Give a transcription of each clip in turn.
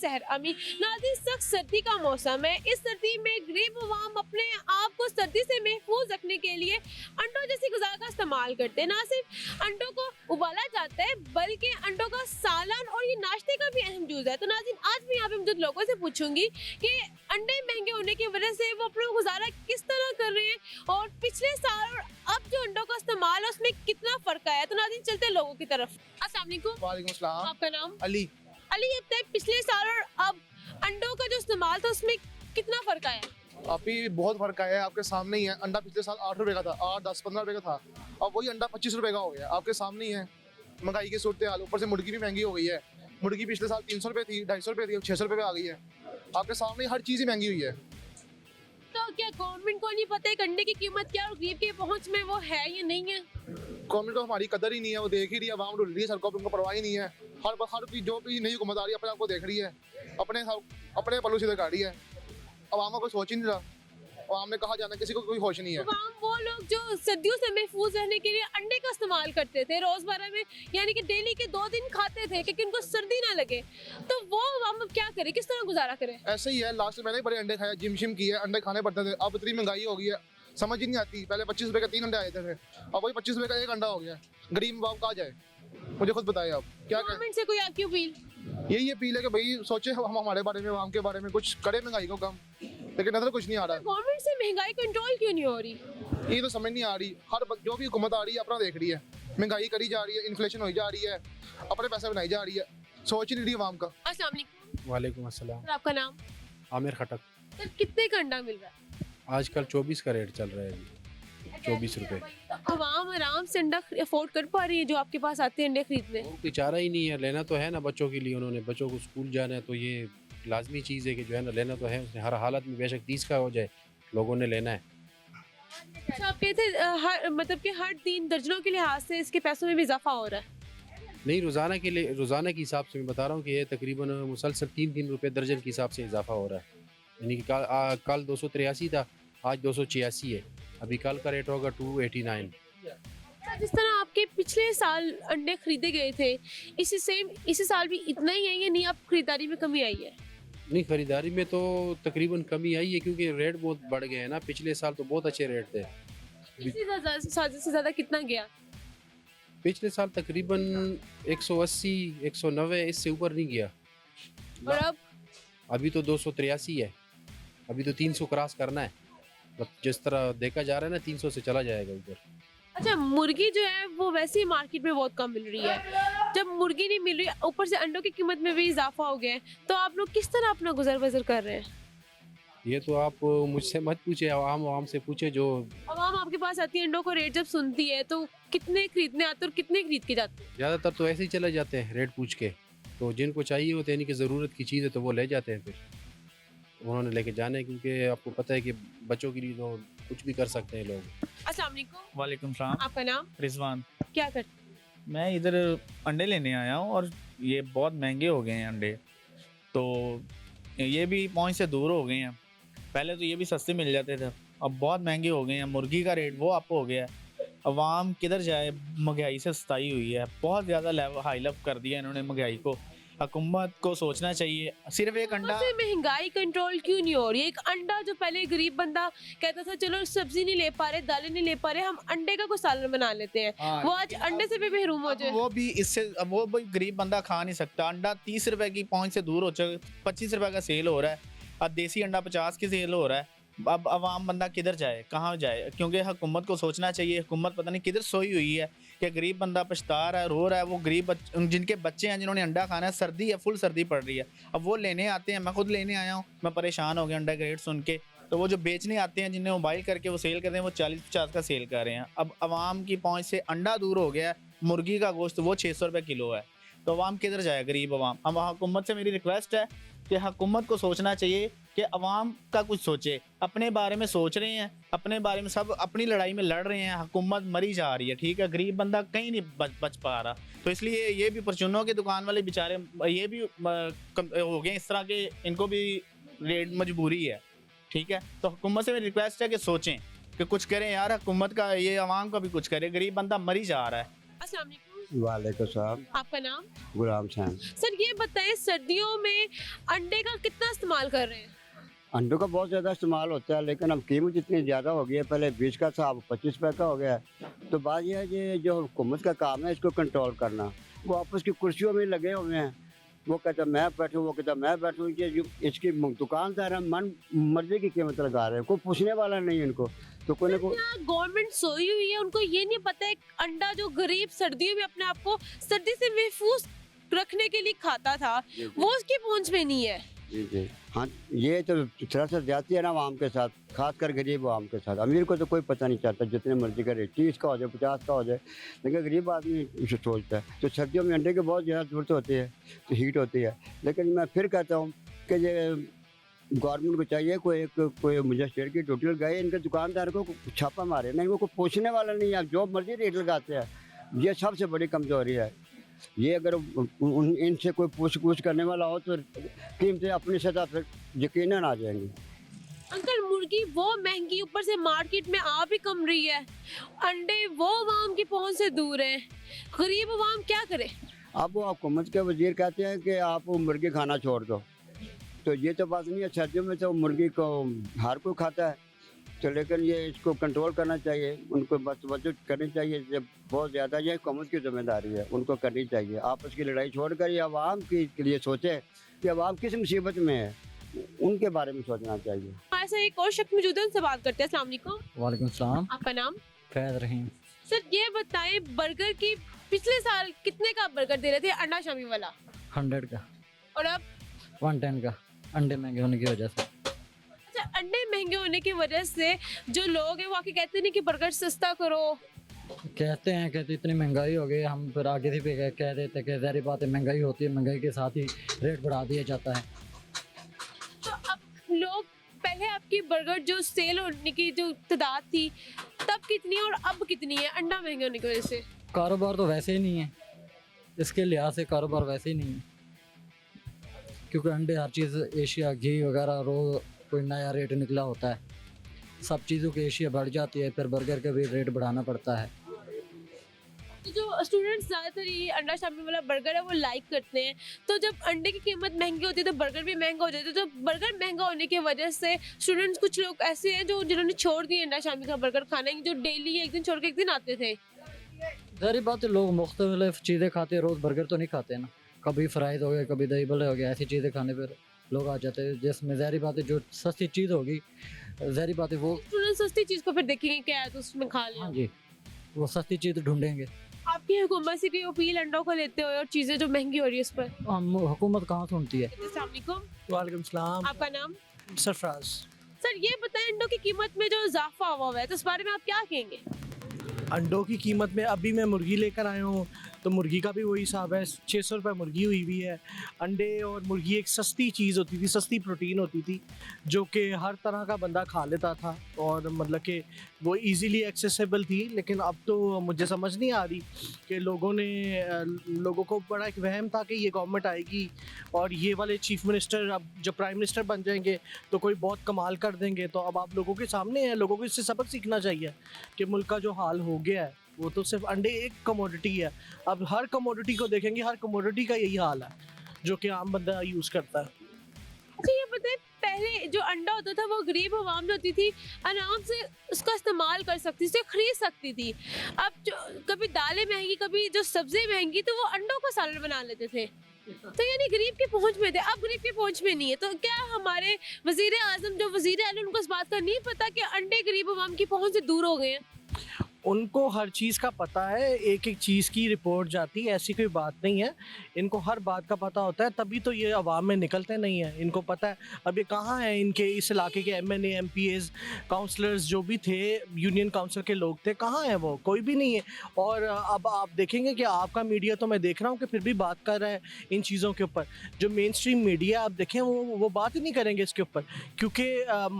सहर अमी। नाज़रीन, सख्त सर्दी का मौसम है। इस सर्दी में गरीब अवाम अपने आप को सर्दी से महफूज रखने के लिए अंडों जैसी ग़िज़ा का इस्तेमाल करते हैं। ना सिर्फ अंडों को उबाला जाता है बल्कि अंडों का सालन और ये नाश्ते का भी अहम जुज़ है। तो नाज़रीन, आज मैं यहाँ पे मौजूद लोगों से पूछूंगी कि अंडे महंगे होने की वजह से वो अपना गुजारा किस तरह कर रहे हैं और पिछले साल और अब जो अंडों का इस्तेमाल है उसमें कितना फ़र्क आया है। तो नाज़रीन, चलते हैं लोगों की तरफ। अस्सलाम वालेकुम। वालेकुम अस्सलाम। आपका नाम? अली। अली, ये बताइए पिछले साल और अब अंडों का जो इस्तेमाल था उसमें कितना फ़र्क आया? अभी बहुत फर्क आया है, आपके सामने ही है। अंडा पिछले साल 8 रुपए का था, 8, 10, 15 रुपए का था। अब वही अंडा 25 रुपए का हो गया, आपके सामने ही है। महंगाई की सूरत हाल, ऊपर से मुर्गी भी महंगी हो गई है। मुर्गी पिछले साल 300 रुपए थी, 250 रुपए थी, 600 रुपए पे आ गई है। आपके सामने हर चीज़ ही महंगी हुई है। तो क्या गवर्नमेंट को नहीं पता है अंडे की कीमत क्या और गरीब की पहुंच में वो है या नहीं है? गवर्नमेंट को हमारी कदर ही नहीं है, वो देख ही रही है। आवाम रुल रही है, सड़कों पर उनको परवाह ही नहीं है। हर जो भी नई हुकूमत आ रही है अपने आप को देख रही है, अपने पल्लू सीधे गाड़ी है। अवाम को सोच ही नहीं रहा। अवाम ने कहा जाना, किसी को कोई होश नहीं है। अवाम वो लोग जो सर्दियों से महफूज रहने के लिए अंडे का इस्तेमाल करते थे रोजमर्रा में, यानी कि डेली के 2 दिन खाते थे क्योंकि उनको सर्दी ना लगे, तो वो अवाम अब क्या करे, किस तरह गुजारा करे? ऐसे ही है। लास्ट में मैंने भी बड़े अंडे खाए, जिम शिम किए, अंडे खाने पड़ते थे। अब इतनी महंगाई हो गई है, समझ ही नहीं आती। पहले 25 रुपए का 3 अंडे आए थे, अब वही 25 रुपए का 1 अंडा हो गया। गरीब बाप कहाँ जाए, मुझे खुद बताए आप क्या करें। गवर्नमेंट से कोई आपकी अपील? यही अपील है कि भाई सोचे हम हमारे बारे में, आवाम के बारे में कुछ करे, महंगाई को कम। लेकिन नजर कुछ नहीं आ रहा। गवर्नमेंट से महंगाई कंट्रोल क्यों नहीं हो रही? ये तो समझ नहीं आ रही। जो भी हुकूमत आ रही है अपना देख रही है, महंगाई करी जा रही है, इन्फ्लेशन हो जा रही है, अपने पैसे बनाई जा रही है, सोच ही नहीं रही आवाम का। अस्सलाम वालेकुम। वालेकुम अस्सलाम। सर, आपका नाम? आमिर खटक। सर, कितने का अंडा मिल रहा है? आजकल 24 का रेट चल रहा है अभी, 24 रुपए। तो अवाम आराम से अंडा अफोर्ड कर पा रही है जो आपके पास आते हैं अंडे खरीदने? और कोई चारा ही नहीं है, लेना तो है ना बच्चों के लिए। उन्होंने बच्चों को स्कूल जाना है तो ये लाजमी चीज़ है कि जो है ना लेना तो है उसने, हर हालत में, बेशक 30 का हो जाए, लोगों ने लेना है। अच्छा, आप कहते हर मतलब कि हर दिन दर्जनों के लिहाज से इसके पैसों में भी इजाफा हो रहा है? नहीं, रोज़ाना के लिए, रोज़ाना के हिसाब से मैं बता रहा हूँ कि ये तकरीबन मुसलसल 3-3 रुपये दर्जन के हिसाब से इजाफा हो रहा है। यानी कि कल 283 था, आज 286 है। अभी कल का रेट होगा 289। जिस तरह आपके पिछले साल अंडे खरीदे गए थे, इसी साल भी इतना ही है या नहीं, आप खरीदारी में कमी आई है? नहीं, ख़रीदारी में तो तकरीबन कमी आई है क्योंकि रेट बहुत बढ़ गए हैं ना। पिछले साल तो बहुत अच्छे रेट थे। से ज़्यादा कितना गया? पिछले साल तकरीबन 180, 190, इससे ऊपर नहीं गया। और अब? अभी तो 283 है, अभी तो 300 क्रॉस करना है। जिस तरह देखा जा रहा है ना, 300 से चला जाएगा ऊपर। अच्छा, मुर्गी जो है वो वैसे ही मार्केट में बहुत कम मिल रही है। जब मुर्गी नहीं मिल रही, ऊपर से अंडों की कीमत में भी इजाफा हो गया है, तो आप लोग किस तरह अपना गुजर बसर कर रहे हैं? ये तो आप मुझसे मत पूछे, आवाम से पूछे। जो अवाम आपके पास आती है, अंडों को रेट जब सुनती है तो कितने खरीदने आते हैं और कितने खरीद के जाते हैं? ज़्यादातर तो ऐसे ही चले जाते हैं रेट पूछ के। तो जिनको चाहिए होते हैं, यानी कि ज़रूरत की चीज़ है, तो वो ले जाते हैं। फिर उन्होंने लेके जाने, क्योंकि आपको पता है कि बच्चों के लिए तो कुछ भी कर सकते हैं लोग। अस्सलाम वालेकुम। वालेकुम सलाम। आपका नाम? रिजवान। क्या करते हैं? मैं इधर अंडे लेने आया हूँ और ये बहुत महंगे हो गए हैं अंडे, तो ये भी पहुँच से दूर हो गए हैं। पहले तो ये भी सस्ते मिल जाते थे, अब बहुत महंगे हो गए हैं। मुर्गी का रेट वो अप हो गया है। अवाम किधर जाए, महंगाई से सताई हुई है। बहुत ज़्यादा हाई लेवल कर दिया इन्होंने महंगाई को। हुकूमत को सोचना चाहिए। सिर्फ एक अंडा से महंगाई कंट्रोल क्यों नहीं हो रही? एक अंडा जो पहले गरीब बंदा कहता था चलो सब्जी नहीं ले पा रहे, दालें नहीं ले पा रहे, हम अंडे का कोई सालन बना लेते हैं, वो आज अंडे से भी महरूम हो जाए। वो भी इससे, वो भी गरीब बंदा खा नहीं सकता। अंडा 30 रुपए की पहुंच से दूर हो चुका, 25 रुपए का सेल हो रहा है। अब देसी अंडा 50 की सेल हो रहा है। अब आवाम बंदा किधर जाए, कहाँ जाए? क्योंकि हुकूमत को सोचना चाहिए। हुकूमत पता नहीं किधर सोई हुई है कि गरीब बंदा पछता रहा है, रो रहा है। वो गरीब जिनके बच्चे हैं, जिन्होंने अंडा खाना है, सर्दी है, फुल सर्दी पड़ रही है, अब वो लेने आते हैं। मैं खुद लेने आया हूँ, मैं परेशान हो गया अंडा का रेट सुन के। तो वो जो बेचने आते हैं, जिन्हें मोबाइल करके वो सेल करते हैं, वो 40-50 का सेल कर रहे हैं। अब आवाम की पहुँच से अंडा दूर हो गया है। मुर्गी का गोश्त वो 600 रुपये किलो है, तो अवाम किधर जाए, गरीब अवाम। अब हुकूमत से मेरी रिक्वेस्ट है कि हुकूमत को सोचना चाहिए कि अवाम का कुछ सोचे। अपने बारे में सोच रहे हैं, अपने बारे में सब अपनी लड़ाई में लड़ रहे हैं। हुकूमत मरी जा रही है, ठीक है, गरीब बंदा कहीं नहीं बच पा रहा। तो इसलिए ये भी परचूनों के दुकान वाले बेचारे ये भी हो गए इस तरह के, इनको भी रेट मजबूरी है, ठीक है। तो हुकूमत से मेरी रिक्वेस्ट है कि सोचें, कि कुछ करें यार। हुकूमत का ये, अवाम का भी कुछ करे, गरीब बंदा मरी जा रहा है। अस्सलाम वालेकुम। वालेकुम सलाम। आपका नाम? गुलाम शान। सर ये बताएं, सर्दियों में अंडे का कितना इस्तेमाल कर रहे हैं? अंडों का बहुत ज़्यादा इस्तेमाल होता है, लेकिन अब कीमत इतनी ज़्यादा हो गई है। पहले 20 का था, अब 25 रुपये का हो गया है। तो बात यह है कि जो हुकूमत का काम है इसको कंट्रोल करना। वो आपस की कुर्सियों में लगे हुए हैं, वो कहता मैं बैठूँ, वो कहता मैं बैठूँ। ये जो इसकी दुकानदार है मन मर्जी की कीमत लगा रहे हैं, कोई पूछने वाला नहीं है इनको। तो कोई ना कोई क्या गवर्नमेंट सोई हुई है? उनको ये नहीं पता है अंडा जो गरीब सर्दियों में अपने आप को सर्दी से महफूज रखने के लिए खाता था, वो उसकी पहुंच में नहीं है। जी जी हाँ, ये तो सरासर जाती है ना आवाम के साथ, खासकर गरीब आवाम के साथ। अमीर को तो कोई पता नहीं चलता, जितने मर्जी करे 30 का हो जाए 50 का हो जाए, लेकिन गरीब आदमी उसे सोचता है। तो सर्दियों में अंडे की बहुत ज़्यादा ज़रूरत होती है, तो हीट होती है। लेकिन मैं फिर कहता हूँ कि ये गवर्नमेंट को चाहिए कोई मजिस्ट्रेट की ड्यूटी लगाए, इनके दुकानदार को छापा मारे। नहीं, वो कोई पूछने वाला नहीं है, जो मर्जी रेट लगाते हैं। ये सबसे बड़ी कमज़ोरी है। ये अगर इनसे कोई पूछ करने वाला हो तो कीमतें अपनी सतह पर यकीनन आ जाएंगी। अंकल मुर्गी वो महंगी, ऊपर से मार्केट में आ भी कम रही है, अंडे वो अवाम की पहुंच से दूर है, गरीब अवाम क्या करे? अब वो हुकूमत के वजीर कहते हैं कि आप वो मुर्गी खाना छोड़ दो, तो ये तो बात नहीं है। सर्दियों में तो मुर्गी को हर कोई खाता है, तो लेकिन ये इसको कंट्रोल करना चाहिए, उनको बस तवज्जो करनी चाहिए। जब बहुत ज़्यादा ये हुकूमत की जिम्मेदारी है, उनको करनी चाहिए। आपस की लड़ाई छोड़कर ये आवाम के लिए सोचे कि आवाम किस मुसीबत में है, उनके बारे में सोचना चाहिए। हमारे साथ एक और शख्स मौजूद है, उनसे बात करते हैं। अस्सलाम वालेकुम। वालेकुम सलाम। आपका नाम? फैज़ रहीम। सर ये बताएं, बर्गर की पिछले साल कितने का बर्गर दे रहे थे अंडा शामी वाला, 100 का, और अब 110 का, अंडे महंगे होने की वजह से। अच्छा, अंडे महंगे होने की वजह से जो लोग हैं वो आके कहते नहीं कि बर्गर सस्ता करो? कहते हैं कि इतनी महंगाई हो गई, हम फिर आगे से भी कह देते कि ज़ाहिर बात है महंगाई होती है, महंगाई के साथ ही रेट बढ़ा दिया जाता है। तो अब लोग, पहले आपकी बर्गर जो सेल होने की जो तादाद थी तब कितनी है और अब कितनी है अंडा महंगे होने की वजह से? कारोबार तो वैसे ही नहीं है, इसके लिहाज से कारोबार वैसे ही नहीं है, क्योंकि अंडे हर चीज़ एशिया घी वगैरह रोज़ कोई नया रेट निकला होता है, सब चीज़ों की एशिया बढ़ जाती है, फिर बर्गर का भी रेट बढ़ाना पड़ता है। तो जो स्टूडेंट्स ज़्यादातर ये अंडा शामी वाला बर्गर है वो लाइक करते हैं, तो जब अंडे की कीमत महंगी होती है तो बर्गर भी महंगा हो जाता है। तो बर्गर महंगा होने की वजह से स्टूडेंट्स, कुछ लोग ऐसे हैं जो जिन्होंने छोड़ दिया अंडा शामी का बर्गर खाना, जो डेली एक दिन छोड़ के एक दिन आते थे। ज़ाहिर बात है लोग मुख्तलिफ चीज़ें खाते हैं, रोज़ बर्गर तो नहीं खाते ना, कभी फ्राइज हो गया, कभी दही बड़े हो गया, ऐसी चीज़ें खाने पर लोग आ जाते हैं, जिसमें ज़ाहिर बात है जो सस्ती चीज़ होगी, ज़ाहिर बात है वो स्टूडेंट सस्ती चीज़ को फिर देखेंगे क्या है तो उसमें खा लें। हाँ जी, वो सस्ती चीज़ ढूंढेंगे। आपकी हुकूमत से कोई अपील अंडों को लेते हो और चीज़ें जो महंगी हो रही है उस पर? हम हुकूमत कहाँ सुनती है। अस्सलाम वालेकुम। वालेकुम सलाम। आपका नाम? सरफराज। सर ये बताएं, अंडों की कीमत में जो इजाफा हुआ है तो इस बारे में आप क्या कहेंगे? अंडों की कीमत में अभी मैं मुर्गी लेकर आया हूँ, तो मुर्गी का भी वही हिसाब है, 600 रुपये मुर्गी हुई हुई है। अंडे और मुर्गी एक सस्ती चीज़ होती थी, सस्ती प्रोटीन होती थी, जो कि हर तरह का बंदा खा लेता था, और मतलब कि वो इजीली एक्सेसिबल थी। लेकिन अब तो मुझे समझ नहीं आ रही कि लोगों को बड़ा एक वहम था कि ये गवर्नमेंट आएगी और ये वाले चीफ मिनिस्टर अब जब प्राइम मिनिस्टर बन जाएंगे तो कोई बहुत कमाल कर देंगे। तो अब आप लोगों के सामने हैं, लोगों को इससे सबक सीखना चाहिए कि मुल्क का जो हाल हो गया है, वो तो सिर्फ अंडे एक कमोडिटी है, अब हर कमोडिटी को देखेंगे, हर कमोडिटी का यही हाल है जो कि आम बंदा यूज़ करता है। अच्छा ये बताएं, पहले जो अंडा होता था वो गरीब आवाम जो होती थी आराम से उसका इस्तेमाल कर सकती थी, उसे खरीद सकती थी। अब जो कभी दालें महंगी, कभी जो सब्ज़ी महंगी, तो वो अंडों को सालन बना लेते थे, तो यानी गरीब की पहुंच में थे, अब गरीब की पहुंच में नहीं है। तो क्या हमारे वजीर आजम जो वजीर आला, उनको इस बात का नहीं पता कि अंडे गरीब आवाम की पहुंच से दूर हो गए हैं? उनको हर चीज़ का पता है, एक एक चीज़ की रिपोर्ट जाती है, ऐसी कोई बात नहीं है, इनको हर बात का पता होता है, तभी तो ये अवाम में निकलते नहीं हैं। इनको पता है अब ये कहाँ हैं, इनके इस इलाके के MNA MPs काउंसलर्स जो भी थे, यूनियन काउंसिल के लोग थे, कहाँ हैं वो? कोई भी नहीं है। और अब आप देखेंगे कि आपका मीडिया, तो मैं देख रहा हूँ कि फिर भी बात कर रहा है इन चीज़ों के ऊपर। जो मेन स्ट्रीम मीडिया आप देखें वो बात ही नहीं करेंगे इसके ऊपर, क्योंकि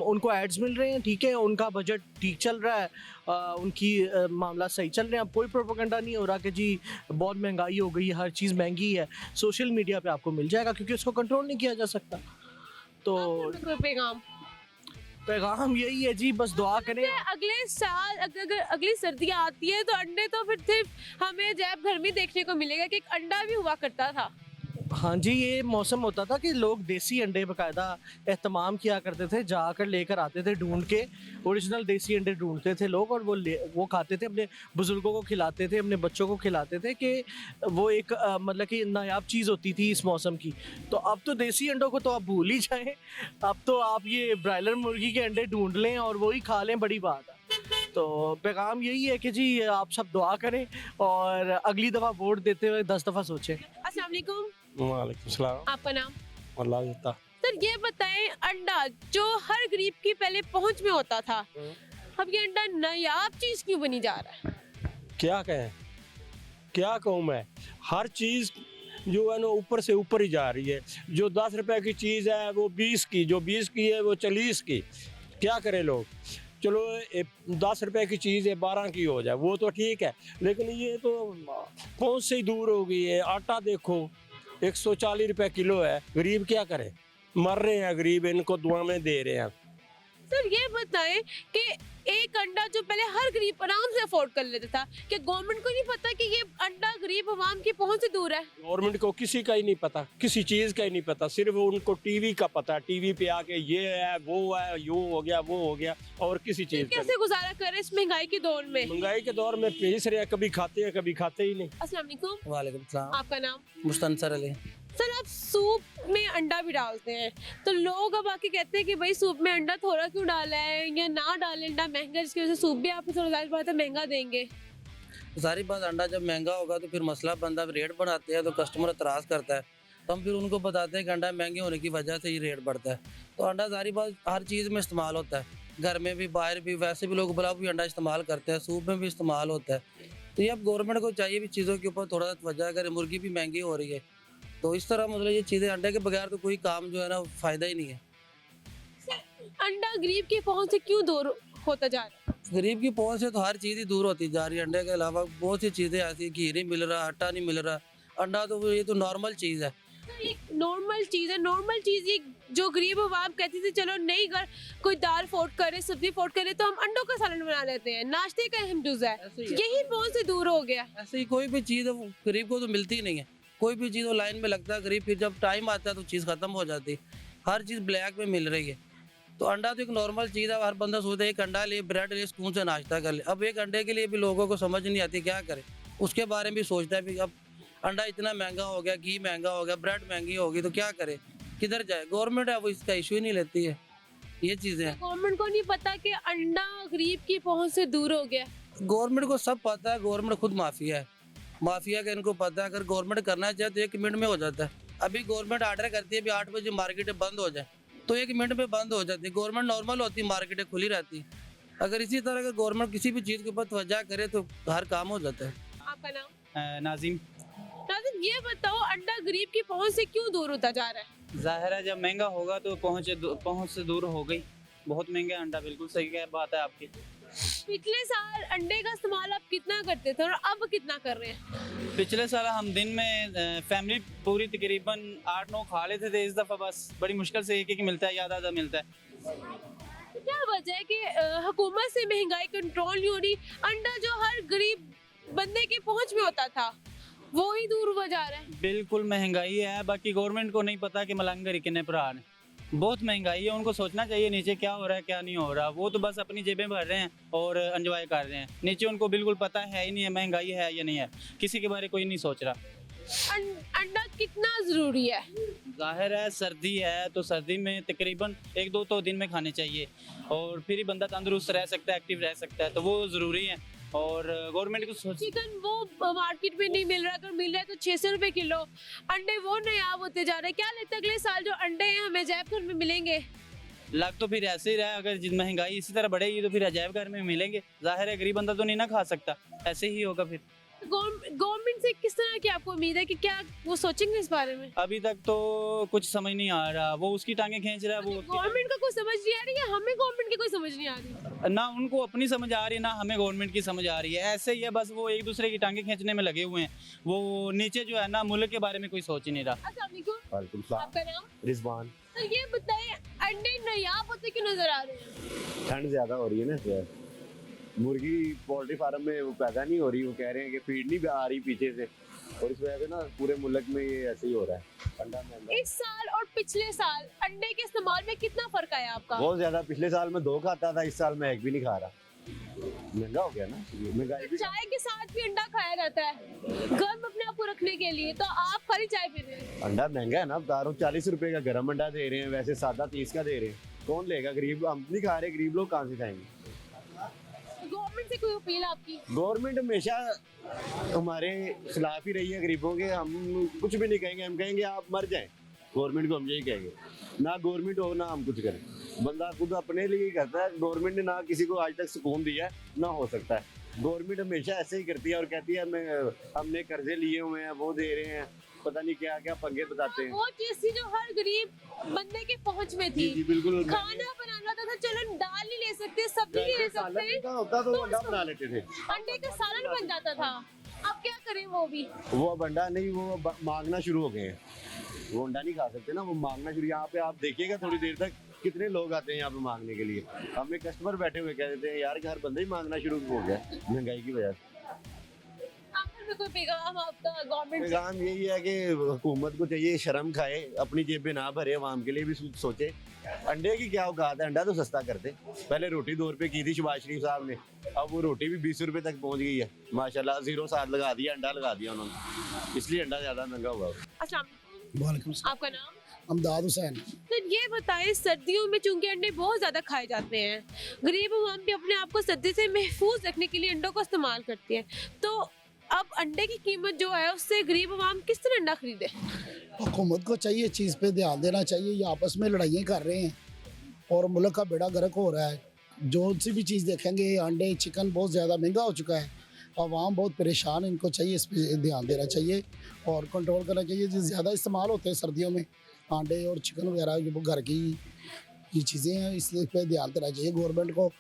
उनको एड्स मिल रहे हैं, ठीक है, उनका बजट ठीक चल रहा है, उनकी मामला सही चल रहे हैं। अब कोई प्रोपेगेंडा नहीं हो रहा कि जी बहुत महंगाई हो गई है, हर चीज़ महंगी है। सोशल मीडिया पे आपको मिल जाएगा, क्योंकि उसको कंट्रोल नहीं किया जा सकता। तो कोई पैगाम? पैगाम यही है जी, बस दुआ करें। अगले साल अगर अगली सर्दियाँ आती है तो अंडे तो फिर सिर्फ हमें जैब घर में देखने को मिलेगा कि एक अंडा भी हुआ करता था। हाँ जी, ये मौसम होता था कि लोग देसी अंडे बाकायदा एहतमाम किया करते थे, जाकर लेकर आते थे ढूंढ के, ओरिजिनल देसी अंडे ढूंढते थे लोग और वो खाते थे, अपने बुजुर्गों को खिलाते थे, अपने बच्चों को खिलाते थे कि वो एक मतलब कि नायाब चीज़ होती थी इस मौसम की। तो अब तो देसी अंडों को तो आप भूल ही जाएं, अब तो आप ये ब्रायलर मुर्गी के अंडे ढूंढ लें और वही खा लें, बड़ी बात है। तो पैगाम यही है कि जी आप सब दुआ करें और अगली दफ़ा वोट देते हुए 10 दफ़ा सोचें। अस्सलाम वालेकुम। वालेकुम सलाम। आपका नाम? अल्लाह देता। सर ये बताएं, अंडा जो हर गरीब की पहले पहुंच में होता था, अब ये अंडा नायाब चीज क्यों बनी जा रहा है? क्या कहें, क्या कहूँ मैं, हर चीज़ जो है ना ऊपर से ऊपर ही जा रही है। जो 10 रुपए की चीज़ है वो 20 की, जो 20 की है वो 40 की। क्या करें लोग? चलो 10 रुपए की चीज़ है 12 की हो जाए वो तो ठीक है, लेकिन ये तो पहुँच से ही दूर हो गई है। आटा देखो 140 रुपए किलो है, गरीब क्या करे, मर रहे हैं गरीब, इनको दुआ में दे रहे हैं। सर ये बताएं कि एक अंडा जो पहले हर गरीब आराम से अफोर्ड कर लेता था, क्या गवर्नमेंट को नहीं पता कि ये अंडा गरीब आवाम की पहुंच से दूर है? गवर्नमेंट को किसी का ही नहीं पता, किसी चीज़ का ही नहीं पता, सिर्फ उनको टीवी का पता है। टीवी पे आके ये है वो है, यूँ हो गया वो हो गया, और किसी चीज़ का कैसे गुजारा करे इस महंगाई के दौर में? महंगाई के दौर में पेश रहे, कभी खाते हैं कभी खाते ही नहीं। अस्सलाम वालेकुम। वालेकुम सलाम। आपका नाम? मुस्तनसर अली। सर आप सूप में अंडा भी डालते हैं, तो लोग अब आके कहते हैं कि भाई सूप में अंडा थोड़ा क्यों डाला है या ना डालें, अंडा महंगा है, जिसकी वजह से सूप भी आप थोड़ा ज़्यादा बात है महंगा देंगे। सारी बात, अंडा जब महंगा होगा तो फिर मसला बनता है, रेट बढ़ाते हैं तो कस्टमर एतराज़ करता है, तो हम फिर उनको बताते हैं कि अंडा महंगे होने की वजह से ये रेट बढ़ता है। तो अंडा सारी बात हर चीज़ में इस्तेमाल होता है, घर में भी बाहर भी, वैसे भी लोग बुला भी अंडा इस्तेमाल करते हैं, सूप में भी इस्तेमाल होता है। तो ये अब गवर्नमेंट को चाहिए भी चीज़ों के ऊपर थोड़ा सा तवज्जो करें। मुर्गी भी महंगी हो रही है, तो इस तरह मतलब ये चीज़ें, अंडे के बगैर तो कोई काम जो है ना फ़ायदा ही नहीं है। अंडा गरीब की पहुंच से क्यों दूर होता जा रहा है? गरीब की पहुंच से तो हर चीज़ ही दूर होती जा रही है। अंडे के अलावा बहुत सी चीज़ें ऐसी, घी नहीं मिल रहा, आटा नहीं मिल रहा, अंडा तो ये तो नॉर्मल चीज़ है। एक नॉर्मल चीज़ है, नॉर्मल चीज़ ये जो गरीब आवाम कहती थी चलो नहीं अगर कोई दाल फोड़ करे, सब्जी फोड़ करे तो हम अंडों का सालन बना लेते हैं, नाश्ते का अहम जुज़ है, यही पहुंच से दूर हो गया। ऐसे ही कोई भी चीज़ गरीब को तो मिलती ही नहीं है, कोई भी चीज़ वो लाइन में लगता है गरीब, फिर जब टाइम आता है तो चीज़ ख़त्म हो जाती है, हर चीज़ ब्लैक में मिल रही है। तो अंडा तो एक नॉर्मल चीज़ है, हर बंदा सोचता है एक अंडा ले, ब्रेड ले, स्पून से नाश्ता कर ले। अब एक अंडे के लिए भी लोगों को समझ नहीं आती क्या करे, उसके बारे में भी सोचता है भी अब अंडा इतना महंगा हो गया, घी महंगा हो गया, ब्रेड महंगी होगी, तो क्या करे, किधर जाए? गवर्नमेंट है वो इसका इशू ही नहीं लेती है, ये चीज़ें हैं। गवर्नमेंट को नहीं पता कि अंडा गरीब की पहुंच से दूर हो गया। गवर्नमेंट को सब पता है, गवर्नमेंट खुद माफिया है, माफिया का इनको पता है। अगर गवर्नमेंट करना चाहे तो 1 मिनट में हो जाता है। अभी गवर्नमेंट आर्डर करती है भी 8 बजे मार्केटें बंद हो जाए, तो 1 मिनट में बंद हो जाती है। गवर्नमेंट नॉर्मल होती है, मार्केटें खुली रहती है। अगर इसी तरह अगर गवर्नमेंट किसी भी चीज़ के ऊपर तवज्जो करे तो हर काम हो जाता है। आपका नाम? नाजिम। नाज़िम ये बताओ, अंडा गरीब की पहुंच से क्यों दूर होता जा रहा है? ज़ाहिर है जब महंगा होगा तो पहुँच से दूर हो गई, बहुत महंगा अंडा, बिल्कुल सही क्या बात है आपकी। पिछले साल अंडे का इस्तेमाल आप कितना करते थे और अब कितना कर रहे हैं? पिछले साल हम दिन में फैमिली पूरी तकरीबन 8-9 खा लेते थे, इस दफ़ा बस बड़ी मुश्किल से एक मिलता है या आधा मिलता है। क्या वजह है कि हुकूमत से महंगाई कंट्रोल नहीं हो रही, अंडा जो हर गरीब बंदे की पहुंच में होता था वो ही दूर हुआ जा रहा है? बिल्कुल महंगाई है, बाकी गवर्नमेंट को नहीं पता कि मलंगर कितने भरा ने, बहुत महंगाई है, उनको सोचना चाहिए नीचे क्या हो रहा है क्या नहीं हो रहा। वो तो बस अपनी जेबें भर रहे हैं और एंजॉय कर रहे हैं, नीचे उनको बिल्कुल पता है ही नहीं है महंगाई है या नहीं है, किसी के बारे कोई नहीं सोच रहा। अंडा कितना ज़रूरी है? जाहिर है सर्दी है तो सर्दी में तकरीबन 1-2 तो दिन में खाने चाहिए, और फिर ही बंदा तंदुरुस्त रह सकता है, एक्टिव रह सकता है, तो वो ज़रूरी है। और गवर्नमेंट को चिकन वो मार्केट में नहीं मिल रहा, अगर मिल रहा है तो 600 रुपए किलो, अंडे वो नायाब होते जा रहे हैं। क्या लगता है अगले साल जो अंडे हैं हमें अजायब घर में मिलेंगे? लग तो फिर ऐसे ही रहा है, अगर महंगाई इसी तरह बढ़ेगी तो फिर अजायब घर में मिलेंगे। जाहिर है गरीब बंदा तो नहीं ना खा सकता, ऐसे ही होगा। फिर गवर्नमेंट से किस तरह की आपको उम्मीद है कि क्या वो सोचेंगे इस बारे में? अभी तक तो कुछ समझ नहीं आ रहा, वो उसकी टांगे खींच रहा है, वो गवर्नमेंट को कुछ समझ नहीं आ रही है, हमें गवर्नमेंट की कोई समझ नहीं आ रही, ना उनको अपनी समझ आ रही है ना हमें गवर्नमेंट की समझ आ रही है। ऐसे ही है बस, वो एक दूसरे की टांगे खींचने में लगे हुए हैं, वो नीचे जो है ना मुल्क के बारे में कोई सोच ही नहीं रहा। अस्सलाम वालेकुम। आपका नाम? रिजवान। तो ये बताइए अंडे नायाब होते क्यों नजर आ रहे हैं? ठंड ज़्यादा हो रही है ना इस बार। मुर्गी पोल्ट्री फार्म में वो पैदा नहीं हो रही, वो कह रहे हैं कि फीड नहीं आ रही पीछे से, और इस वजह से ना पूरे मुल्क में ये ऐसे ही हो रहा है। अंडा महंगा इस साल और पिछले साल अंडे के इस्तेमाल में कितना फर्क आया आपका? बहुत ज़्यादा। पिछले साल में 2 खाता था, इस साल में 1 भी नहीं खा रहा। महंगा हो गया ना, महंगाई भी। चाय के साथ भी अंडा खाया जाता है गर्म अपने आप को रखने के लिए, तो आप खाली चाय पी रहे हैं। अंडा महंगा है ना, बता रहा हूँ। 40 रुपए का गर्म अंडा दे रहे हैं, वैसे सादा 30 का दे रहे हैं। कौन लेगा? गरीब हम नहीं खा रहे, गरीब लोग कहाँ से खाएंगे? गवर्नमेंट से कोई अपील आपकी? गवर्नमेंट हमेशा हमारे खिलाफ ही रही है गरीबों के। हम कुछ भी नहीं कहेंगे, हम कहेंगे आप मर जाएं। गवर्नमेंट को हम यही कहेंगे, ना गवर्नमेंट हो ना हम कुछ करें। बंदा खुद अपने लिए ही करता है। गवर्नमेंट ने ना किसी को आज तक सुकून दिया है, ना हो सकता है। गवर्नमेंट हमेशा ऐसे ही करती है और कहती है हमने कर्जे लिए हुए हैं, वो दे रहे हैं, पता नहीं क्या क्या पंगे बताते हैं। वो चीज थी जो हर गरीब बंदे के पहुंच में थी। जी बिल्कुल। खाना बनाना था, चलो दाल नहीं ले सकते, सब्जी नहीं ले सकते, होता तो अंडा बना लेते थे। अंडे का सालन बन जाता था। अब क्या करें वो भी? वो अब अंडा नहीं, वो मांगना शुरू हो गए हैं। वो अंडा नहीं खा सकते ना, वो मांगना शुरू। यहाँ पे आप देखिएगा थोड़ी देर तक कितने लोग आते हैं यहाँ पे मांगने के लिए। हमें कस्टमर बैठे हुए कह देते हैं यार कि हर बंदा ही मांगना शुरू हो गया महंगाई की वजह से। आखिर में कोई पैगाम आपका गवर्नमेंट से? पैगाम यही है कि हुकूमत को चाहिए शर्म खाए, अपनी जेबें ना भरे, आवाम के लिए भी सोचे। अंडे की क्या औकात है? अंडा तो सस्ता कर दे। पहले रोटी 2 रुपए की थी शहबाज शरीफ साहब ने, अब वो रोटी भी 20 रुपए तक पहुंच गई है माशाल्लाह। 0 साथ लगा दिया, अंडा लगा दिया उन्होंने, इसलिए अंडा ज्यादा महंगा हुआ। अस्सलाम वालेकुम सलाम। आपका नाम? अमदाद हुसैन। तो ये बताएं, सर्दियों में चूंकि अंडे बहुत ज्यादा खाए जाते हैं, गरीब अवाम भी अपने आप को सर्दी से महफूज रखने के लिए अंडों को इस्तेमाल करती है, तो अब अंडे की कीमत जो है उससे गरीब अवाम किस तरह अंडा खरीदे? हुकूमत को चाहिए चीज़ पे ध्यान देना चाहिए। ये आपस में लड़ाइयाँ कर रहे हैं और मुल्क का बेड़ा गर्क हो रहा है। जो सी भी चीज़ देखेंगे, अंडे चिकन बहुत ज़्यादा महंगा हो चुका है। आवाम बहुत परेशान है, इनको चाहिए इस पर ध्यान देना चाहिए और कंट्रोल करना चाहिए। जो ज़्यादा इस्तेमाल होते हैं सर्दियों में अंडे और चिकन वगैरह, जो घर की ये चीज़ें हैं, इसलिए इस पर ध्यान देना चाहिए गवर्नमेंट को,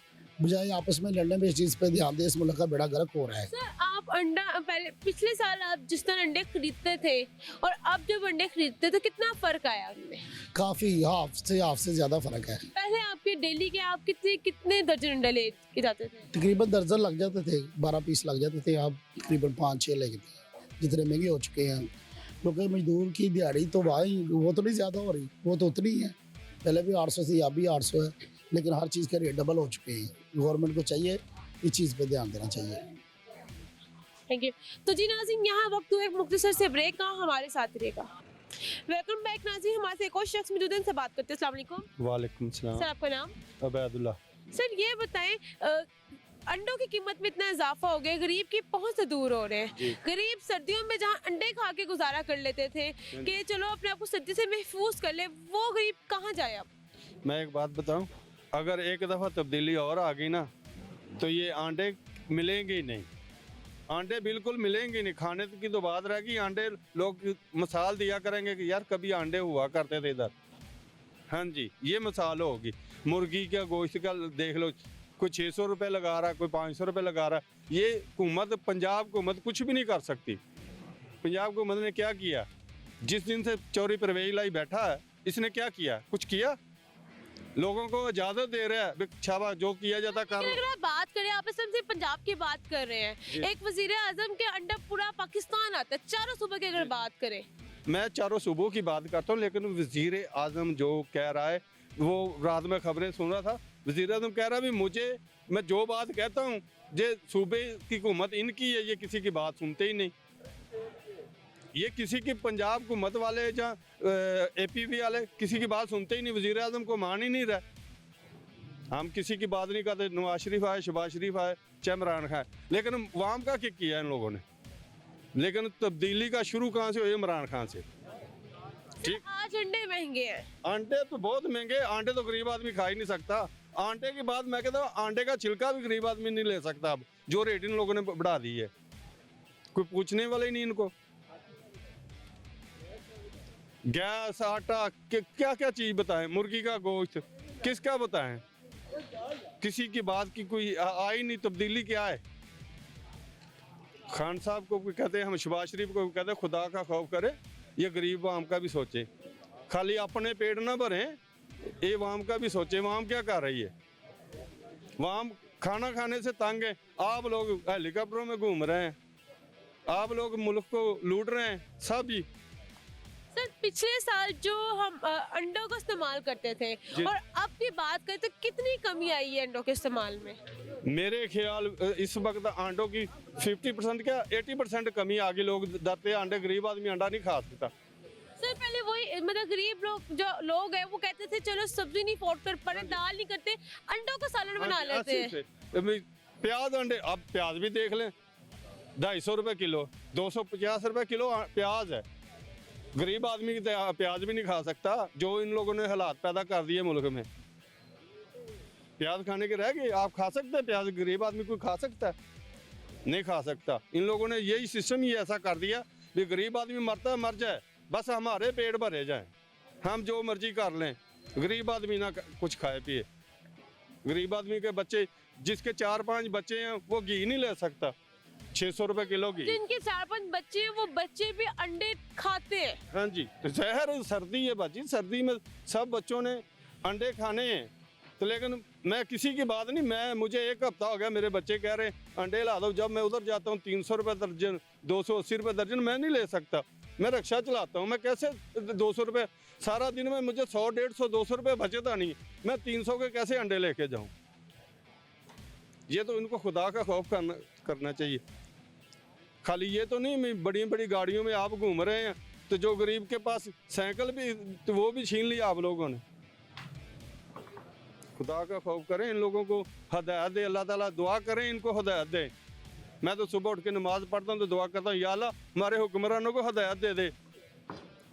बजाय आपस में लड़ने में इस चीज़ पे ध्यान दे। इस मुल्क का बेड़ा गर्क हो रहा है। सर, आप अंडा पहले पिछले साल आप जिस तरह अंडे खरीदते थे और अब जब अंडे खरीदते तो कितना फर्क आया उनमें? काफ़ी हाफ से ज़्यादा फ़र्क है। पहले आपके डेली के आप कितने दर्जन अंडे ले के जाते थे? तकरीबन दर्जन लग जाते थे, 12 पीस लग जाते थे। अब तकरीबन 5-6 लेके जितने महंगे हो चुके हैं, क्योंकि मजदूर की दिहाड़ी तो भाई वो तो नहीं ज़्यादा हो रही, वो तो उतनी है। पहले भी 800 थी, अब भी 800 है, लेकिन हर चीज़ के रेट डबल हो चुके हैं। गवर्नमेंट को चाहिए इस चीज़ पे ध्यान देना चाहिए। Thank you. तो जी नाज़रीन, यहाँ वक्त हुआ एक मुख्तसर से ब्रेक का, हमारे साथ रहेगा। वेलकम बैक नाज़रीन, हमारे एक और शख्स मौजूद हैं, इनसे बात करते हैं। अस्सलाम वालेकुम। वालेकुम सलाम। सर, आपका नाम? अबैदुल्ला। सर, ये बताएं, अंडों की कीमत में इतना इजाफा हो गया, गरीब की पहुंच से दूर हो रहे हैं। गरीब सर्दियों में जहां अंडे खा के गुजारा कर लेते थे कि चलो अपने आप को सर्दी से महफूज कर ले, वो गरीब कहाँ जाए अब? मैं एक बात बताऊं, अगर एक दफ़ा तब्दीली और आ गई ना तो ये अंडे मिलेंगे ही नहीं। अंडे बिल्कुल मिलेंगे नहीं। खाने की तो बात रहेगी, अंडे लोग मिसाल दिया करेंगे कि यार कभी अंडे हुआ करते थे इधर। हाँ जी, ये मिसाल होगी। मुर्गी का गोश्त का देख लो, कोई 600 रुपये लगा रहा है, कोई 500 रुपये लगा रहा है। ये हुकूमत, पंजाब हुकूमत कुछ भी नहीं कर सकती। पंजाब हुकूमत ने क्या किया? जिस दिन से चोरी परवेज लाई बैठा है, इसने क्या किया? कुछ किया? लोगों को इजाजत दे रहा है, शाबाश, जो किया जाता कर। अगर आप बात करें, आप इसमें से पंजाब की बात कर रहे हैं, एक वजीर आजम के अंडर पूरा पाकिस्तान आता है, चारों सूबे की अगर बात करें। मैं चारों सूबों की बात करता हूँ, लेकिन वजीर आजम जो कह रहा है, वो रात में खबरें सुन रहा था, वजीर आजम कह रहा है भी मैं जो बात कहता हूँ, ये सूबे की हुकूमत इनकी है, ये किसी की बात सुनते ही नहीं। ये किसी की पंजाब हुकूमत वाले या APV वाले किसी की बात सुनते ही नहीं, वजीर आजम को मान ही नहीं रहा। हम किसी की बात नहीं करते, नवाज शरीफ आए, शहबाज शरीफ आए, चाहे इमरान खान, लेकिन वाम का क्या किया इन लोगों ने? लेकिन तब्दीली का शुरू कहाँ से हुई? इमरान खान से। ठीक, आज अंडे महंगे हैं। अंडे तो बहुत महंगे, अंडे तो गरीब आदमी खा ही नहीं सकता। अंडे की बात मैं कहता हूँ, अंडे का छिलका भी गरीब आदमी नहीं ले सकता अब, जो रेट इन लोगों ने बढ़ा दी है। कोई पूछने वाले ही नहीं इनको। गैस, आटा, क्या क्या चीज बताएं? मुर्गी का गोश्त किसका बताएं? किसी की बात की कोई आई नहीं। तब्दीली क्या है? खान साहब को कहते हैं, हम शहबाज शरीफ को कहते हैं खुदा का खौफ करे, ये गरीब आम का भी सोचे। खाली अपने पेट ना भरें, ये वाम का भी सोचे। वाम क्या कर रही है? वाम खाना खाने से तंग है। आप लोग हेलीकॉप्टरों में घूम रहे हैं, आप लोग मुल्क को लूट रहे हैं सब ही। सर पिछले साल जो हम अंडों का इस्तेमाल करते थे और अब की बात करें तो कितनी कमी आई है अंडों के इस्तेमाल में? मेरे ख्याल इस वक्त अंडों की 50% क्या 80% कमी आ गई। लोग दाते अंडे, गरीब आदमी अंडा नहीं खा सकता। सर पहले वही मतलब गरीब लोग हैं वो कहते थे चलो सब्जी नहीं अफोर्ड कर पा रहे, दाल नहीं करते, अंडों का सालन बना लेते हैं। प्याज अंडे, अब प्याज भी देख लें, 250 रुपए किलो, 250 रुपए किलो प्याज है। गरीब आदमी प्याज भी नहीं खा सकता। जो इन लोगों ने हालात पैदा कर दिए मुल्क में, प्याज खाने के रह गए। आप खा सकते हैं प्याज? गरीब आदमी कोई खा सकता है? नहीं खा सकता। इन लोगों ने यही सिस्टम ही ऐसा कर दिया कि गरीब आदमी मरता है, मर जाए, बस हमारे पेट भरे जाए, हम जो मर्जी कर लें, गरीब आदमी ना कुछ खाए पिए। गरीब आदमी के बच्चे, जिसके 4-5 बच्चे हैं, वो घी नहीं ले सकता, 600 रुपए किलो घी। जिनके 4-5 बच्चे हैं वो बच्चे भी अंडे खाते हैं। हाँ जी, तो जहर सर्दी है बाजी, सर्दी में सब बच्चों ने अंडे खाने हैं। तो लेकिन मैं किसी की बात नहीं, मुझे 1 हफ्ता हो गया, मेरे बच्चे कह रहे हैं अंडे ला दो। जब मैं उधर जाता हूँ 300 रुपये दर्जन, 280 रुपये दर्जन, मैं नहीं ले सकता। मैं रिक्शा चलाता हूँ, मैं कैसे 200 रुपये सारा दिन में, मुझे 100, 150, 200 रुपये बचता नहीं, मैं 300 के कैसे अंडे लेके जाऊँ? ये तो इनको खुदा का खौफ करना चाहिए। खाली ये तो नहीं बड़ी बड़ी गाड़ियों में आप घूम रहे हैं, तो जो गरीब के पास साइकिल भी, तो वो भी छीन लिया आप लोगों ने। खुदा का खौफ करें, इन लोगों को हदायत दे अल्लाह ताला। दुआ करें इनको हदायत दे। मैं तो सुबह उठ के नमाज पढ़ता हूँ तो दुआ करता हूँ, या अल्लाह हमारे हुक्मरानों को हदायत दे दे,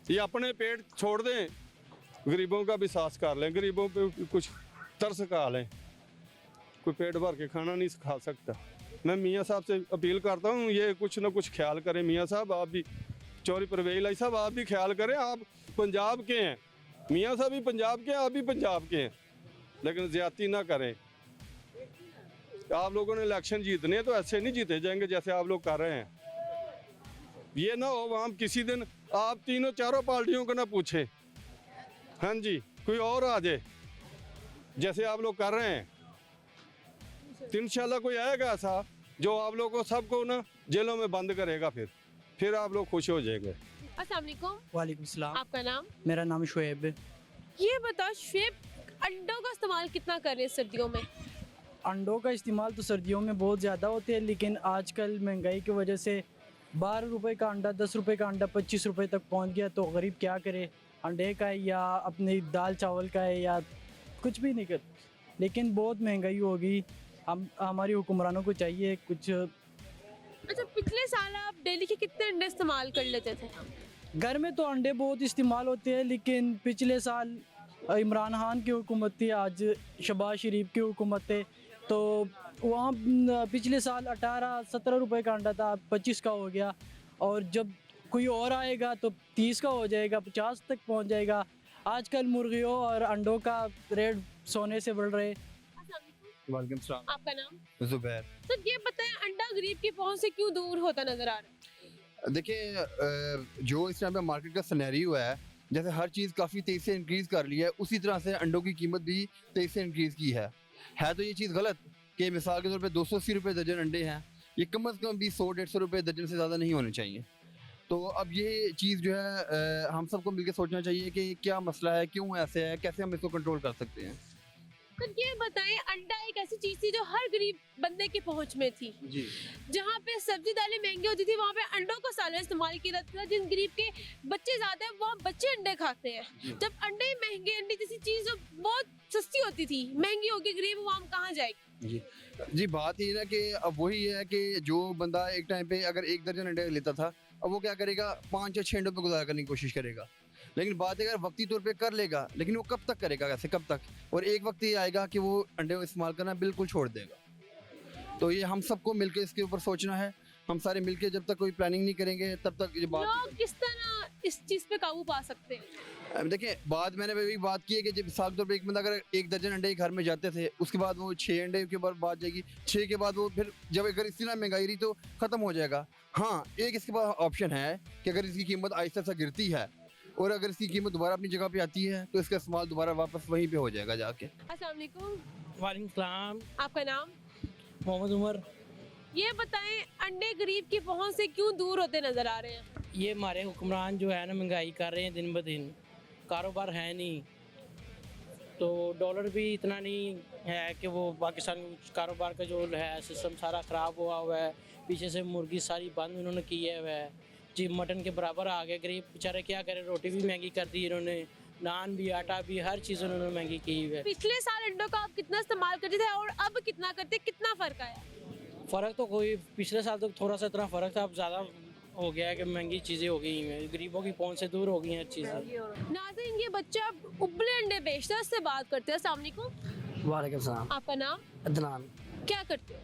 ये अपने पेट छोड़ दें, गरीबों का भी साथ कर लें, गरीबों पे कुछ तरस खा लें। कोई पेट भर के खाना नहीं खा सकता। मैं मियाँ साहब से अपील करता हूँ, ये कुछ ना कुछ ख्याल करें। मियाँ साहब आप भी, चौधरी परवेज लाई साहब आप भी ख्याल करें। आप पंजाब के हैं, मियाँ साहब भी पंजाब के हैं, आप भी पंजाब के हैं, लेकिन ज्यादती ना करें। आप लोगों ने इलेक्शन जीतने तो ऐसे नहीं जीते जाएंगे जैसे आप लोग कर रहे हैं। ये ना हो हम किसी दिन आप तीनों चारों पार्टियों को ना पूछे, हाँ जी, कोई और आ जाए जैसे आप लोग कर रहे हैं। तो इंशाल्लाह कोई आएगा ऐसा जो आप लोगों को सबको ना जेलों में बंद करेगा, फिर आप लोग खुश हो जाएंगे। अस्सलाम वालेकुम। वालेकुम सलाम। आपका नाम? मेरा नाम शुएब है। ये बताओ शुएब, अंडों का इस्तेमाल कितना कर रहे हैं सर्दियों में? अंडों का इस्तेमाल तो सर्दियों में बहुत ज़्यादा होते हैं, लेकिन आजकल महंगाई की वजह से 12 रुपये का अंडा, 10 रुपये का अंडा 25 रुपये तक पहुंच गया। तो गरीब क्या करे? अंडे का है या अपनी दाल चावल का है या कुछ भी नहीं कर। लेकिन बहुत महंगाई होगी। हमारी हुक्मरानों को चाहिए कुछ। अच्छा, पिछले साल आप डेली के कितने अंडे इस्तेमाल कर लेते थे? घर में तो अंडे बहुत इस्तेमाल होते हैं, लेकिन पिछले साल इमरान खान की हुकूमत थी, आज शहबाज शरीफ की हुकूमत है, तो वहाँ पिछले साल 18-17 रुपये का अंडा था, 25 का हो गया। और जब कोई और आएगा तो 30 का हो जाएगा, 50 तक पहुँच जाएगा। आजकल मुर्गियों और अंडों का रेट सोने से बढ़ रहे। वालेकुम सलाम। आपका नाम? जुबैर। तो ये बताएं, अंडा गरीब की पहुंच से क्यों दूर होता नजर आ रहा है? देखिए, जो इस टाइम पे मार्केट का सिनेरियो है, जैसे हर चीज़ काफ़ी तेज़ी से इंक्रीज़ कर ली है, उसी तरह से अंडों की कीमत भी तेज़ी से इंक्रीज़ की है। तो ये चीज़ गलत कि मिसाल के तौर पे 280 रुपये दर्जन अंडे हैं, ये कम से कम भी 100-150 रुपये दर्जन से ज़्यादा नहीं होने चाहिए। तो अब ये चीज़ जो है हम सबको मिलकर सोचना चाहिए कि क्या मसला है, क्यों ऐसे है, कैसे हम इसको कंट्रोल कर सकते हैं। तो ये बताएं, अंडा एक ऐसी चीज थी जो हर गरीब बंदे की पहुंच में थी। जी। जहाँ पे सब्जी दालें महंगी होती थी, वहाँ पे अंडों का सालन इस्तेमाल किया जाता था। जिन गरीब के बच्चे ज्यादा है वहाँ बच्चे अंडे खाते हैं। जब अंडे महंगे, अंडे जैसी चीज जो बहुत सस्ती होती थी महंगी होगी, गरीब वहाँ कहाँ जाएगी? जी, बात ये ना कि अब वही है कि जो बंदा एक टाइम पे अगर 1 दर्जन अंडे लेता था, अब वो क्या करेगा, 5 या 6 अंडों पे गुजारा करने की कोशिश करेगा। लेकिन बात अगर वक्ती तौर पे कर लेगा, लेकिन वो कब तक करेगा, कैसे, कब तक? और एक वक्त ये आएगा कि वो अंडे को इस्तेमाल करना बिल्कुल छोड़ देगा। तो ये हम सबको मिलकर इसके ऊपर सोचना है। हम सारे मिलके जब तक कोई प्लानिंग नहीं करेंगे तब तक ये बात। लोग किस तरह इस चीज पे काबू पा सकते हैं? देखिए, बात मैंने वही बात की है कि जब मिसाल के तौर पर एक बंदा अगर 1 दर्जन अंडे घर में जाते थे, उसके बाद वो 6 अंडे के बाद बात जाएगी, 6 के बाद वो फिर जब अगर इसी तरह महंगाई रही तो ख़त्म हो जाएगा। हाँ, एक इसके पास ऑप्शन है कि अगर इसकी कीमत आहिस्ता आहिस्ता गिरती है और अगर इसकी कीमत दोबारा अपनी जगह पे आती है तो इसका इस्तेमाल दोबारा वापस वहीं पे हो जाएगा जाके। अस्सलाम वालेकुम, वालेकुम सलाम। आपका नाम? मोहम्मद उमर। ये बताएं, अंडे गरीब की पहुंच से क्यों दूर होते नजर आ रहे हैं? ये हमारे हुक्मरान जो है ना महंगाई कर रहे हैं दिन ब दिन, कारोबार है नहीं, तो डॉलर भी इतना नहीं है कि वो पाकिस्तान कारोबार का जो है सिस्टम सारा ख़राब हुआ है। पीछे से मुर्गी सारी बंद उन्होंने की है जी, मटन के बराबर आ गए। गरीब बेचारे क्या करें, रोटी भी महंगी कर दी इन्होंने, नान भी, आटा भी, हर चीज़ उन्होंने महंगी की हुई है। पिछले साल अंडों का आप कितना इस्तेमाल करते थे और अब कितना करते, कितना फ़र्क आया? फ़र्क तो कोई, पिछले साल तो थोड़ा सा इतना फ़र्क था, अब ज़्यादा हो गया है कि महंगी चीज़ें हो गई हैं, गरीबों की पहुंच से दूर हो गई हैं चीज़ें। नाज़रीन, ये बच्चा उबले अंडे बेचता है, उससे बात करते हैं। अस्सलाम वालेकुम। वालेकुम सलाम। आपका नाम? अदनान। क्या करते हो?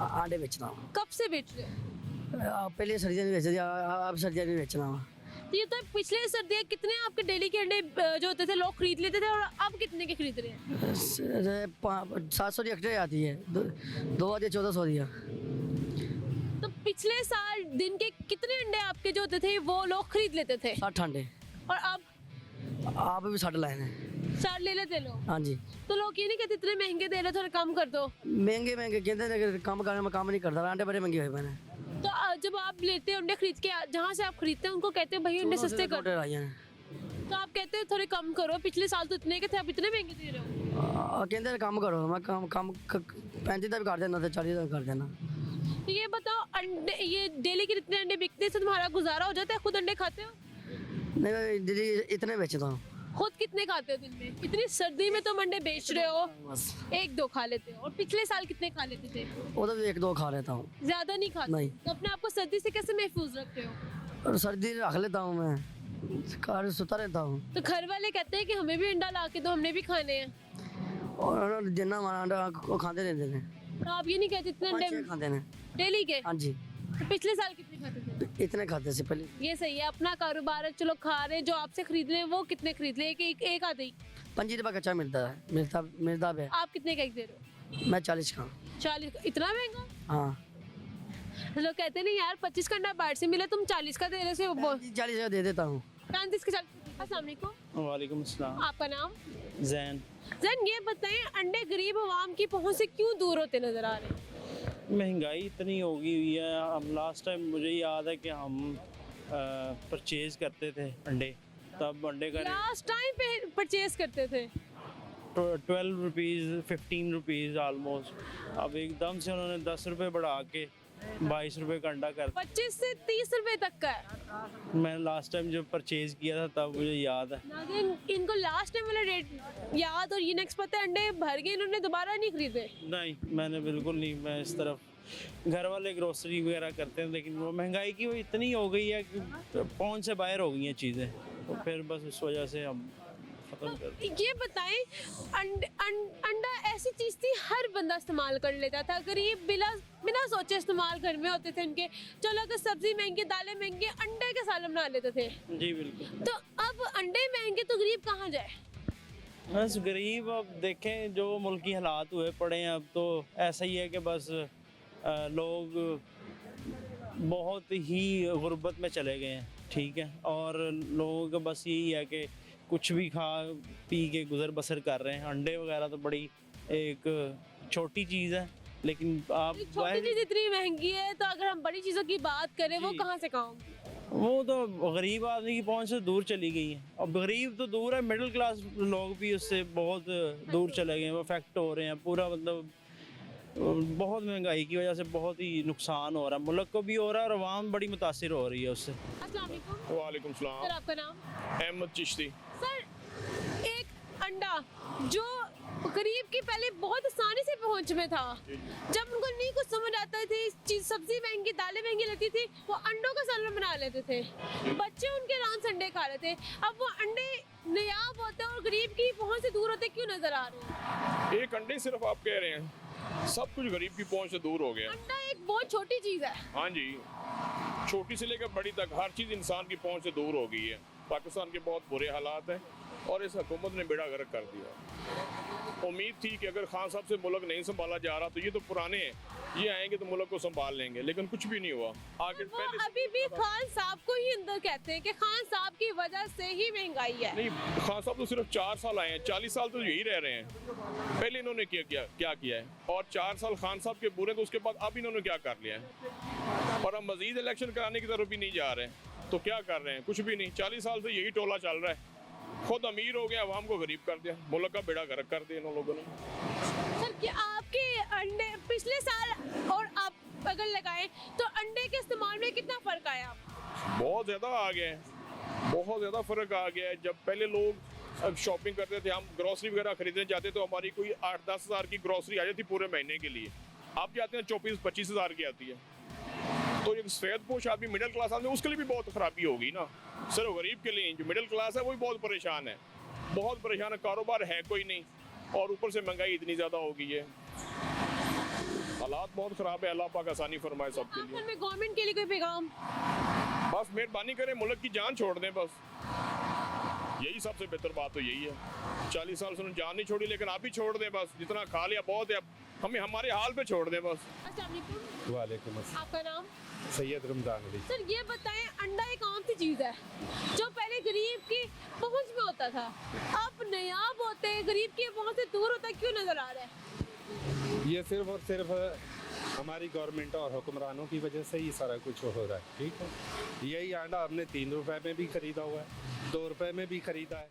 अंडे बेचना हूँ। कब से बेच रहे हो? पहले सर्दियाँ में बेचते थे, अब सर्दियाँ में बेचना हूँ। तो ये तो पिछले सर्दियाँ कितने आपके डेली के अंडे जो होते थे लोग खरीद लेते थे, और अब कितने के खरीद रहे हैं? 700 की एक्स्ट्रा आती है, 2,000-1400 दिया। तो पिछले साल दिन के कितने अंडे आपके जो होते थे वो लोग खरीद लेते थे? 60 अंडे। और अब? आप भी 60 लाए हैं। 60 ले लेते लोग? हाँ जी। तो लोग ये नहीं कहते इतने महंगे दे रहे, थोड़ा कम कर दो? महंगे कहते हैं, काम करने में काम नहीं करता, अंडे बड़े महंगे हुए मैंने। तो जब आप लेते हैं अंडे खरीद के, जहाँ से आप खरीदते हैं उनको कहते हैं भाई अंडे सस्ते कर, तो आप कहते हैं थोड़े कम करो, पिछले साल तो इतने के थे, अब इतने महंगे दे रहे हो? कहते हैं काम करो, मैं काम 35 तक कर देना, 40 तक कर देना। तो ये बताओ, अंडे ये डेली के इतने अंडे बिकते हैं, तो तुम्हारा गुजारा हो जाता है? खुद अंडे खाते हो? नहीं दीदी, इतने बेचता हूँ। खुद कितने खाते हो दिन में? इतनी सर्दी में तुम अंडे बेच रहे हो, 1-2 खा लेते हो, और पिछले साल कितने खा लेते थे? वो तो 1-2 खा लेता हूँ, ज्यादा नहीं खाते? नहीं। तो अपने आप को सर्दी से कैसे महफूज रखते हो? और सर्दी रख लेता हूँ मैं, कार सुता रहता हूँ। तो घर वाले कहते हैं कि हमें भी अंडा ला के दो, हमने भी खाने हैं, और जितना हमारा अंडा को खाते रहते हैं। तो आप ये नहीं कहते इतने अंडे खाते हैं डेली के? हाँ जी। तो पिछले साल कितने खाते थे? इतने खाते से पहले। ये सही है, अपना कारोबार है, चलो खा रहे, जो आपसे खरीद रहे हैं वो कितने खरीद ले? एक आधे ही? 25 रुपये कच्चा मिलता है, मिलता है। आप कितने का एक दे रहे हो? मैं 40 का। 40? इतना महंगा? हाँ। लोग कहते नहीं यार, 25 का अंडा बाहर से मिला, तुम 40 का दे रहे हो। 40 का दे देता हूँ। 35 का 40। अस्सलाम वालेकुम। वालेकुम अस्सलाम। आपका नाम? जैन। जैन, ये बताएं, अंडे गरीब आवाम की पहुंच से क्यों दूर होते नजर आ रहे हैं? महंगाई इतनी हो गई हुई है। हम लास्ट टाइम मुझे याद है कि हम परचेज करते थे अंडे, तब अंडे का लास्ट टाइम पे परचेज करते थे 12 रुपीज़ 15 रुपीज़ ऑलमोस्ट। अब एकदम से उन्होंने 10 रुपये बढ़ा के 22 रुपये का अंडा कर, 25 से 30 रुपए तक का है। मैं लास्ट टाइम जब परचेज किया था तब मुझे याद है। इनको लास्ट टाइम वाला रेट याद, और ये नेक्स्ट पता है अंडे भर गए, इन्होंने दोबारा नहीं खरीदे? नहीं, मैंने बिल्कुल नहीं। मैं इस तरफ घर वाले ग्रोसरी वगैरह करते हैं, लेकिन वो महंगाई की वो इतनी हो गई है कि पहुंच से बाहर हो गई हैं चीज़ें, तो फिर बस उस वजह से हम खत्म कर। ये बताएं, अंडा ऐसी चीज़ थी हर बंदा इस्तेमाल कर लेता था, अगर ये बिना सोचे इस्तेमाल घर में होते थे इनके। चलो अगर सब्जी महंगी, दालें महंगी, अंडे के सालन बना लेते थे। जी बिल्कुल। तो अब अंडे महंगे तो गरीब कहाँ जाए? बस गरीब, अब देखें जो मुल्क की हालात हुए पड़े हैं, अब तो ऐसा ही है कि बस लोग बहुत ही गुर्बत में चले गए हैं, ठीक है, और लोगों का बस यही है कि कुछ भी खा पी के गुजर बसर कर रहे हैं। अंडे वगैरह तो बड़ी एक छोटी चीज़ है, लेकिन आप छोटी चीज़ इतनी महंगी है, तो अगर हम बड़ी चीज़ों की बात करें वो कहाँ से कहाँ? वो तो गरीब आदमी की पहुंच से दूर चली गई है। अब गरीब तो दूर है, मिडिल क्लास लोग भी उससे बहुत दूर चले गए हैं, वो अफेक्ट हो रहे हैं पूरा। मतलब बहुत महंगाई की वजह से बहुत ही नुकसान हो रहा है, मुल्क को भी हो रहा है और आवाम बड़ी मुतासिर हो रही है उससे। अस्सलाम वालेकुम। वालेकुम सलाम। सर आपका नाम? अहमद चिश्ती। सर, एक अंडा जो गरीब की पहले बहुत आसानी से पहुंच में था, जब उनको नहीं कुछ समझ आता थी, चीज सब्जी महंगी, दालें महंगी लगती थी, वो अंडों का सालन बना लेते थे, बच्चे उनके आराम से अंडे खा लेते। अब वो अंडे नायाब होते और गरीब की पहुंच से दूर होते क्यों नजर आ रहे हैं? एक अंडे सिर्फ आप कह रहे हैं, सब कुछ गरीब की पहुंच से दूर हो गया। अंडा एक बहुत छोटी चीज है। हाँ जी, छोटी से लेकर बड़ी तक हर चीज इंसान की पहुंच से दूर हो गई है। पाकिस्तान के बहुत बुरे हालात हैं और इस हुकूमत ने बेड़ा गर्क कर दिया। उम्मीद थी कि अगर खान साहब से मुल्क नहीं संभाला जा रहा तो ये तो पुराने हैं, ये आएंगे तो मुल्क को संभाल लेंगे, लेकिन कुछ भी नहीं हुआ। आगे वो अभी भी खान साहब को ही अंदर कहते हैं कि खान साहब की वजह से ही महंगाई है। नहीं, खान साहब तो सिर्फ 4 साल आए हैं, 40 साल तो यही रह रहे हैं। पहले इन्होंने क्या किया है, और 4 साल खान साहब के बुरे, तो उसके बाद अब इन्होंने क्या कर लिया है। और हम मजीद इलेक्शन कराने की तरफ भी नहीं जा रहे हैं, तो क्या कर रहे हैं, कुछ भी नहीं। 40 साल से यही टोला चल रहा है, खुद अमीर हो गया, अवाम को गरीब कर दिया, मुल्क का बेड़ा गर्क कर दिया इन लोगों ने। सर क्या आपके अंडे पिछले साल और आप अगर लगाएं तो अंडे के इस्तेमाल में कितना फर्क आया? बहुत ज़्यादा आ गया है, बहुत ज़्यादा फ़र्क आ गया है। जब पहले लोग शॉपिंग करते थे, हम ग्रॉसरी वगैरह खरीदने जाते तो हमारी कोई 8-10 हज़ार की ग्रॉसरी आ जाती पूरे महीने के लिए। आप जाते हैं 24-25 हज़ार की आती है। तो एक सफेदपोश आदमी मिडिल क्लास आदमी, उसके लिए भी बहुत खराबी होगी ना, सिर्फ गरीब के लिए। जो मिडिल क्लास है वो भी बहुत परेशान है, बहुत परेशान है, कारोबार है कोई नहीं, और ऊपर से महंगाई इतनी ज़्यादा हो गई है, हालात बहुत ख़राब है। अल्लाह पाक आसानी फरमाए सबके लिए। आखिर में गवर्नमेंट के लिए कोई पैगाम? बस मेहरबानी करें, मुल्क की जान छोड़ दें, बस यही सबसे बेहतर बात तो यही है। 40 साल से उन्होंने जान नहीं छोड़ी, लेकिन आप भी छोड़ दें, बस जितना खा लिया बहुत है, अब हमें हमारे हाल पे छोड़ दें बस। अस्सलाम वालेकुम। वालेकुम अस्सलाम। आपका नाम? सैयद रमजान अली। सर ये बताएं, अंडा एक आम सी चीज़ है जो पहले गरीब की पहुंच में होता था, अब नायाब होते हैं, गरीब की पहुंच से दूर होता है, क्यों नजर आ रहा है? ये सिर्फ और सिर्फ हमारी गवर्नमेंट और हुक्मरानों की वजह से ही सारा कुछ हो रहा है, ठीक है। यही अंडा हमने 3 रुपए में भी खरीदा हुआ है, 2 रुपए में भी खरीदा है।